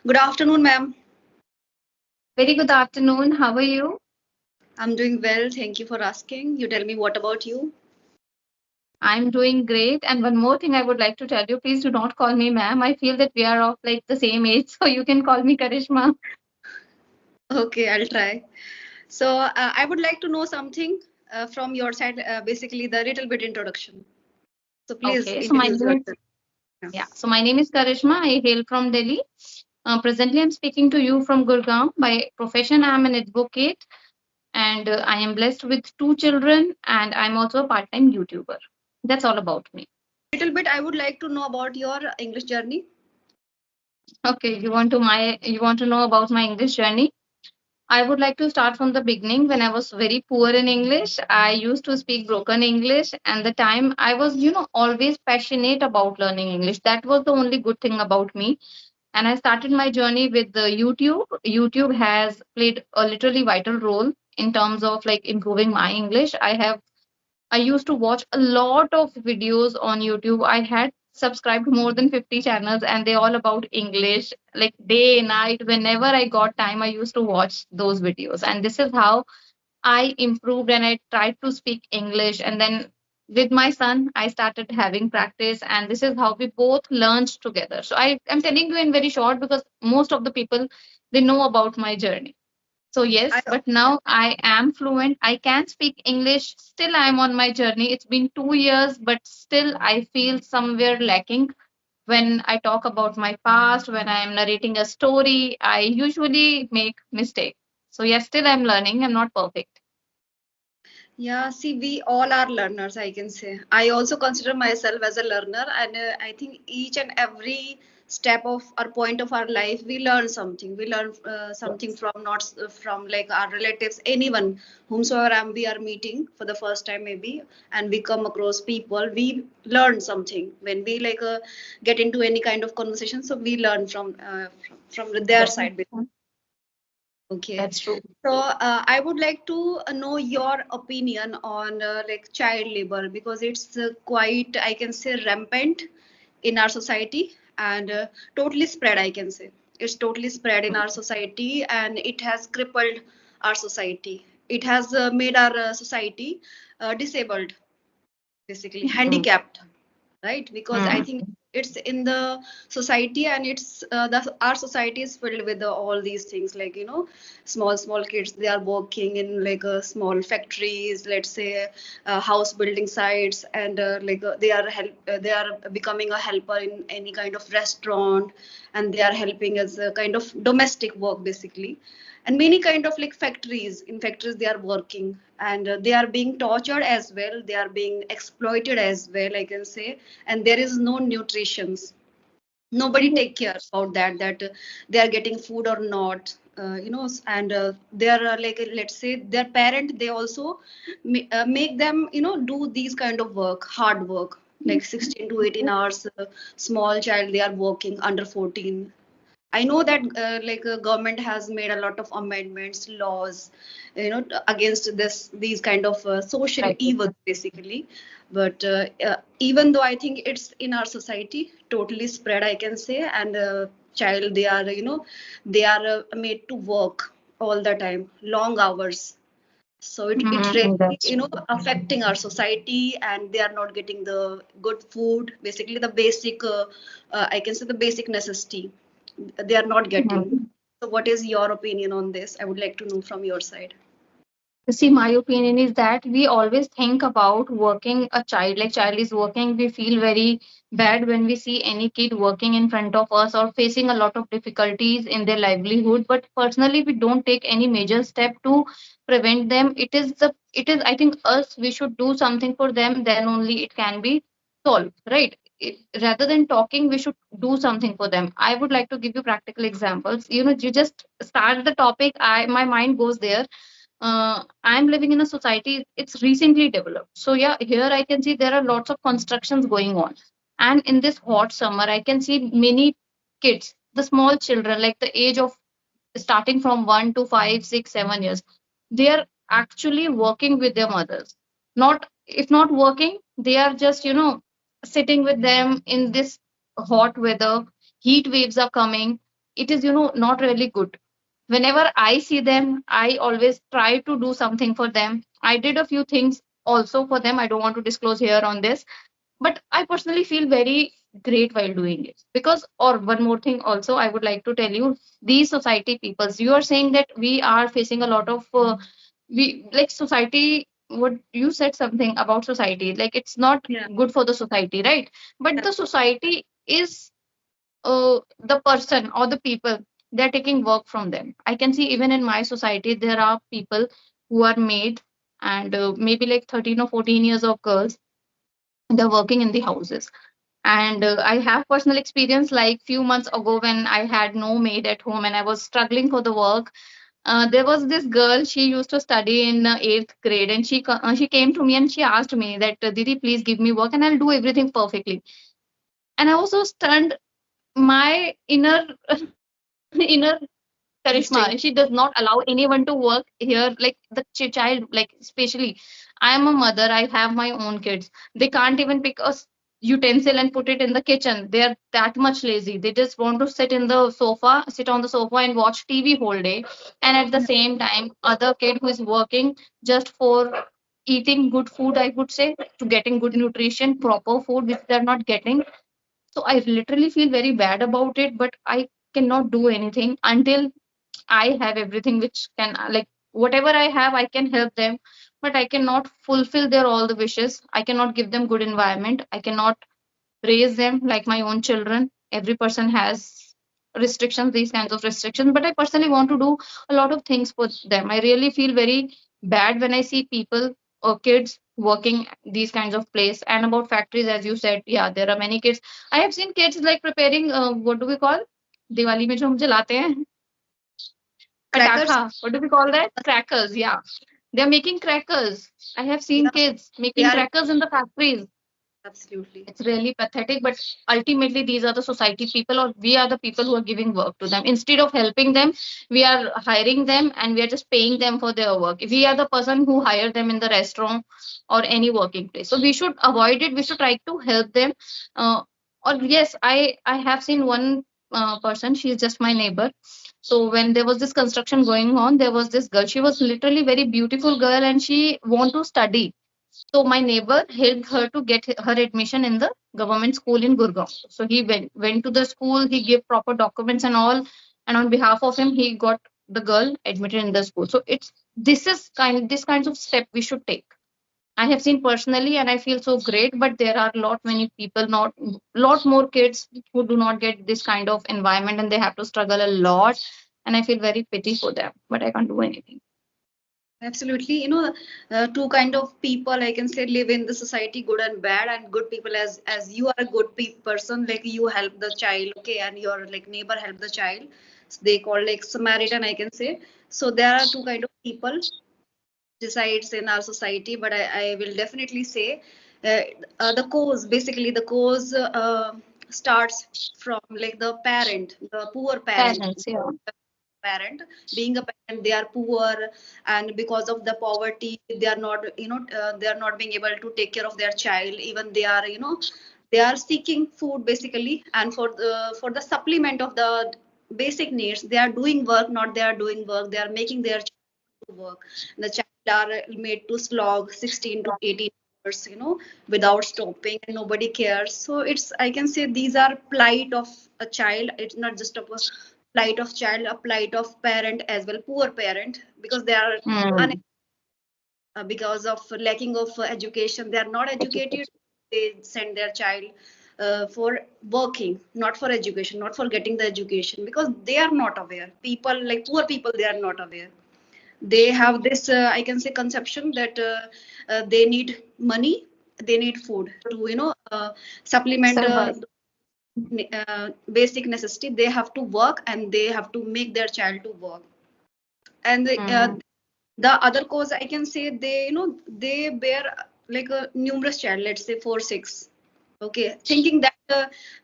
Good afternoon, ma'am. Very good afternoon. How are you? I'm doing well. Thank you for asking. You tell me, what about you? I'm doing great. And one more thing I would like to tell you, please do not call me ma'am. I feel that we are of like the same age, so you can call me Karishma. Okay, I'll try. So, I would like to know something from your side, basically the little bit introduction. So, please Okay, so my introduce name is yourself. Yeah. so my name is Karishma. I hail from Delhi. Presently, I'm speaking to you from Gurgaon. By profession, I'm an advocate, and I am blessed with two children, and I'm also a part-time YouTuber. That's all about me. Little bit, I would like to know about your English journey. Okay, you want to know about my English journey? I would like to start from the beginning. When I was very poor in English, I used to speak broken English, and the time I was, always passionate about learning English. That was the only good thing about me. And I started my journey with the YouTube. YouTube has played a literally vital role in terms of like improving my English. I used to watch a lot of videos on YouTube. I had subscribed more than 50 channels and they all about English. Like day, night, whenever I got time, I used to watch those videos. And this is how I improved and I tried to speak English. And then with my son, I started having practice. And this is how we both learned together. So I'm telling you in very short because most of the people, they know about my journey. So I yes, but now I am fluent. I can speak English. Still, I am on my journey. It's been 2 years, but still, I feel somewhere lacking when I talk about my past. When I am narrating a story, I usually make mistake. So yes, still I'm learning. I'm not perfect. Yeah, see, we all are learners, I can say. I also consider myself as a learner, and I think each and every step of our point of our life, we learn something. We learn something Yes. from not from like our relatives, anyone, whomsoever we are meeting for the first time, maybe, and we come across people. We learn something when we like get into any kind of conversation. So we learn from their side. Definitely. Okay. That's true. So I would like to know your opinion on like child labor because it's quite, I can say, rampant in our society and totally spread, I can say. It's totally spread in our society and it has crippled our society. It has made our society disabled, basically Mm, handicapped, right? Because I mm, think it's in the society and it's our society is filled with all these things like small kids, they are working in like small factories, let's say house building sites, and they are becoming a helper in any kind of restaurant, and they are helping as a kind of domestic work basically, and many kind of like factories, in factories they are working, and they are being tortured as well, they are being exploited as well, I can say, and there is no nutrition, nobody take care about that they are getting food or not, and they are like let's say their parent, they also make them do these kind of work, hard work, like 16 to 18 hours, small child, they are working under 14. I know that government has made a lot of amendments, laws, against these kind of social right. evils, basically. But even though I think it's in our society totally spread, I can say, and child, they are they are made to work all the time, long hours. So it really That's true. affecting our society, and they are not getting the good food, basically the basic I can say the basic necessity they are not getting. Mhm. So what is your opinion on this? I would like to know from your side. See, my opinion is that we always think about working a child, like child is working. We feel very bad when we see any kid working in front of us or facing a lot of difficulties in their livelihood. But personally, we don't take any major step to prevent them. It is, I think, us, we should do something for them, then only it can be solved, right? Rather than talking, we should do something for them. I would like to give you practical examples. You just start the topic, my mind goes there. I'm living in a society, it's recently developed. So yeah, here I can see there are lots of constructions going on. And in this hot summer, I can see many kids, the small children, like the age of starting from 1 to 5, 6, 7 years, they are actually working with their mothers. Not if not working, they are just sitting with them in this hot weather. Heat waves are coming. it is, not really good. Whenever I see them, I always try to do something for them. I did a few things also for them. I don't want to disclose here on this, but I personally feel very great while doing it. Because, or one more thing also, I would like to tell you, these society peoples, you are saying that we are facing a lot of, we like society, what you said something about society, like it's not Yeah. good for the society, right? But Yeah. the society is the person or the people, they're taking work from them. I can see even in my society there are people who are made, and maybe like 13 or 14 years of girls, they're working in the houses. And I have personal experience, like few months ago when I had no maid at home and I was struggling for the work. There was this girl, she used to study in 8th grade, and she came to me and she asked me that, Didi, please give me work and I'll do everything perfectly. And I was so stunned. My inner Karishma, she does Instinct. not allow anyone to work here, like the child, like especially. I am a mother, I have my own kids. They can't even pick a utensil and put it in the kitchen. They are that much lazy. They just want to sit on the sofa and watch TV whole day. And at the Yeah. same time, other kid who is working just for eating good food, I would say, to getting good nutrition, proper food, which they're not getting. So I literally feel very bad about it, but I cannot do anything until I have everything which can, like whatever I have, I can help them, but I cannot fulfill their all the wishes. I cannot give them good environment. I cannot raise them like my own children. Every person has restrictions, these kinds of restrictions, but I personally want to do a lot of things for them. I really feel very bad when I see people or kids working these kinds of place. And about factories, as you said, yeah, there are many kids. I have seen kids like preparing, what do we call, Diwali में जो हम जलाते हैं, Crackers. Pataka. What do we call that? Crackers. Yeah. They're making crackers. I have seen Yeah. kids They making are crackers in the factories. absolutely. It's really pathetic, but ultimately, these are the society people, or we are the people who are giving work to them. Instead of helping them, we are hiring them and we are just paying them for their work. We are the person who hired them in the restaurant or any working place. So we should avoid it. We should try to help them. Or yes, I have seen one person. She's just my neighbor. So when there was this construction going on, there was this girl. She was literally very beautiful girl, and she want to study. So my neighbor helped her to get her admission in the government school in Gurgaon. So he went to the school, he gave proper documents and all, and on behalf of him, he got the girl admitted in the school. So it's this kinds of step we should take. I have seen personally, and I feel so great. But there are lot many people, not lot more kids who do not get this kind of environment, and they have to struggle a lot. And I feel very pity for them, but I can't do anything. Absolutely. Two kind of people I can say live in the society, good and bad. And good people, as you are a good person, like you help the child, okay, and your like neighbor help the child. So they call like Samaritan, I can say. So there are two kind of people decides in our society, but I will definitely say uh, the cause, basically the cause starts from like the parent, the poor parent. Parents, yeah. Parent being a parent, they are poor, and because of the poverty they are not, they are not being able to take care of their child. Even they are, they are seeking food basically, and for the supplement of the basic needs, they are doing work, not they are doing work, they are making their child to work. The child are made to slog 16 to 18 hours, without stopping, and nobody cares. So it's, I can say, these are plight of a child. It's not just a plight of child, a plight of parent as well, poor parent, because they are Hmm. because of lacking of education, they are not educated. They send their child for working, not for education, not for getting the education, because they are not aware. People like poor people, they are not aware. They have this, I can say, conception that they need money, they need food to, supplement Survive. basic necessity. They have to work and they have to make their child to work. And Hmm. the other cause, I can say, they, they bear like a numerous child, let's say 4 6, okay, thinking that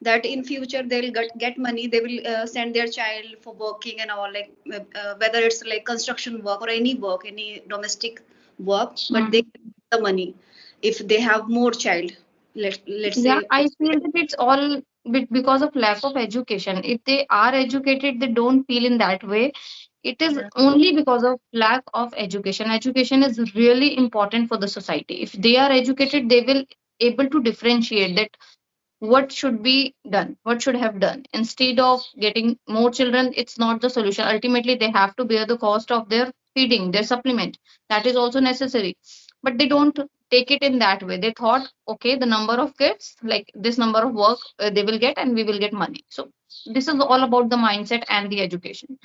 that in future they'll get money, they will send their child for working and all, like whether it's like construction work or any work, any domestic work, but they Hmm. get the money if they have more child. Let's Yeah, say. I feel that it's all. because of lack of education. If they are educated, they don't feel in that way. It is Yeah. only because of lack of education. Education is really important for the society. If they are educated, they will able to differentiate that what should be done, what should have done. Instead of getting more children, it's not the solution. Ultimately they have to bear the cost of their feeding, their supplement. That is also necessary, but they don't take it in that way. They thought, okay, the number of kids, like this number of work they will get and we will get money. So this is all about the mindset and the education.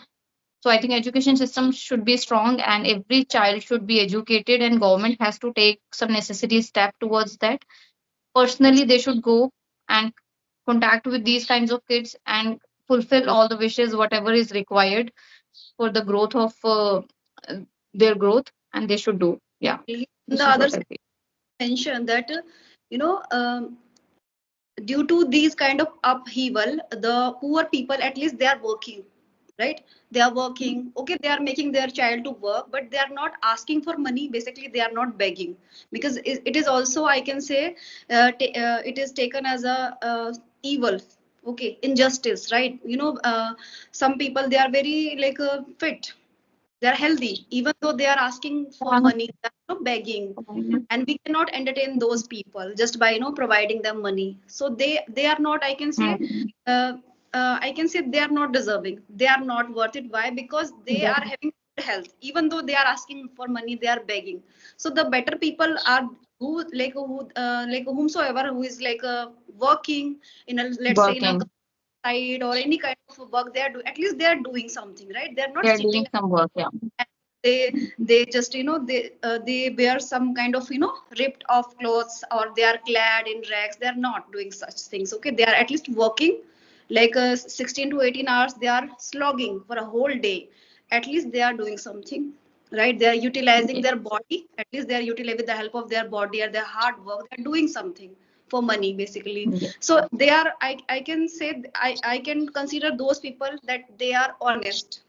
So I think education system should be strong and every child should be educated, and government has to take some necessary step towards that. Personally they should go and contact with these kinds of kids and fulfill all the wishes whatever is required for the growth of uh, their growth, and they should do. Yeah, Absolutely. On this the is other what I side, feel. mention that you know due to these kind of upheaval, the poor people at least they are working, right? They are working, okay, they are making their child to work, but they are not asking for money. Basically they are not begging, because it is also, I can say, it is taken as a evil, okay, injustice, right? Some people they are very like fit, they're healthy, even though they are asking for Yeah. money, they're begging, and we cannot entertain those people just by providing them money. So they are not, I can say, Mm. uh, I can say they are not deserving. They are not worth it. Why? Because they Yeah. are having good health. Even though they are asking for money, they are begging. So the better people are who whomsoever who is like working in a, let's say, in a Working. site or any kind of work they are doing. At least they are doing something, right? They are not They're sitting doing some work. Yeah. and they just they wear some kind of ripped off clothes, or they are clad in rags. They are not doing such things, okay? They are at least working like 16 to 18 hours. They are slogging for a whole day. At least they are doing something, right? They are utilizing Yeah. their body. At least they are utilizing with the help of their body or their hard work. They are doing something for money, basically. Yeah. So they are, I can say, I can consider those people that they are honest.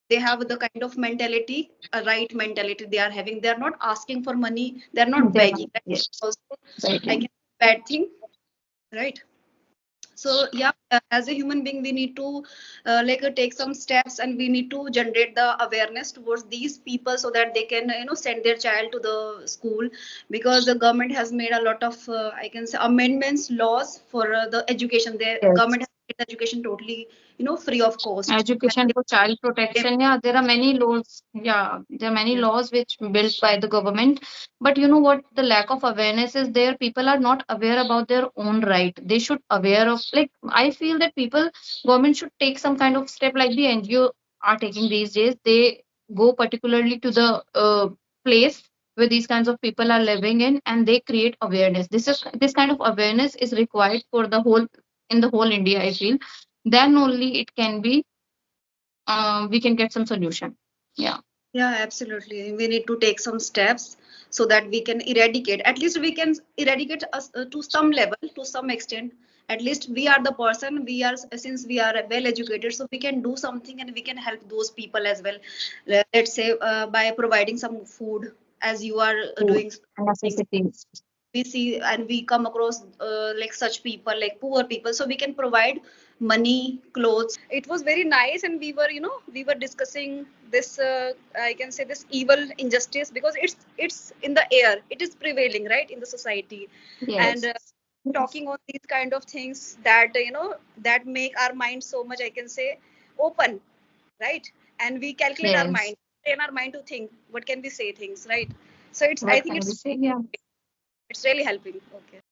They have the kind of mentality, a right mentality they are having. They are not asking for money. They are not They're begging. not. That's Yes. also, Right. I Yeah. guess, bad thing, right? So yeah, as a human being we need to take some steps, and we need to generate the awareness towards these people so that they can send their child to the school, because the government has made a lot of I can say amendments, laws for the education. The Yes. government has made education totally free of cost, and Education for child protection. Yeah, there are many laws. Yeah, there are many yeah, laws which built by the government. But you know what? The lack of awareness is there. People are not aware about their own right. They should aware of, like, I feel that people, government should take some kind of step like the NGO are taking these days. They go particularly to the place where these kinds of people are living in, and they create awareness. This kind of awareness is required for the whole, in the whole India, I feel. Then only it can be, we can get some solution. Yeah. yeah, absolutely. We need to take some steps so that we can eradicate. At least we can eradicate us to some level, to some extent. At least we are the person. We are, since we are well educated, so we can do something and we can help those people as well. Let's say by providing some food, as you are Food doing and things. necessities. We see and we come across like such people, like poor people, so we can provide money, clothes. It was very nice, and we were discussing this I can say this evil injustice, because it's in the air, it is prevailing, right, in the society. And Yes. Yes. talking on these kind of things that that make our mind so much, I can say, open, right? And we calculate our Yes. mind, train our mind to think what can we say things, right? So it's, I What think can we say? Yeah. it's really helping. Okay.